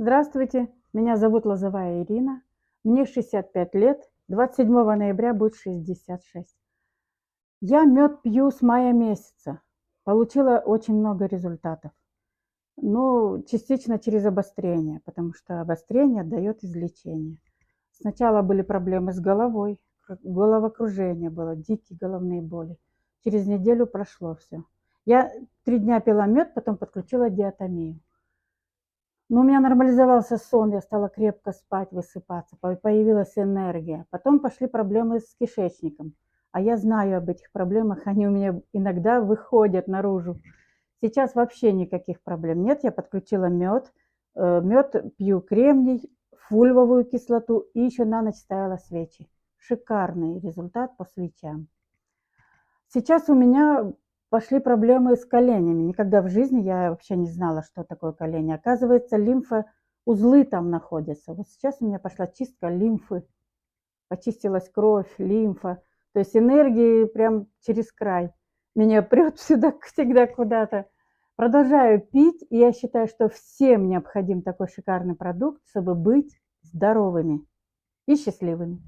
Здравствуйте, меня зовут Лозовая Ирина, мне 65 лет, 27 ноября будет 66. Я мед пью с мая месяца, получила очень много результатов. Ну, частично через обострение, потому что обострение дает излечение. Сначала были проблемы с головой, головокружение было, дикие головные боли. Через неделю прошло все. Я 3 дня пила мед, потом подключила диатомию. Но у меня нормализовался сон, я стала крепко спать, высыпаться, появилась энергия. Потом пошли проблемы с кишечником. А я знаю об этих проблемах, они у меня иногда выходят наружу. Сейчас вообще никаких проблем нет. Я подключила мед. Мед пью кремний, фульвовую кислоту и еще на ночь ставила свечи. Шикарный результат по свечам. Сейчас у меня пошли проблемы с коленями. Никогда в жизни я вообще не знала, что такое колени. Оказывается, лимфоузлы там находятся. Вот сейчас у меня пошла чистка лимфы. Почистилась кровь, лимфа. То есть энергии прям через край. Меня прет сюда всегда куда-то. Продолжаю пить, и я считаю, что всем необходим такой шикарный продукт, чтобы быть здоровыми и счастливыми.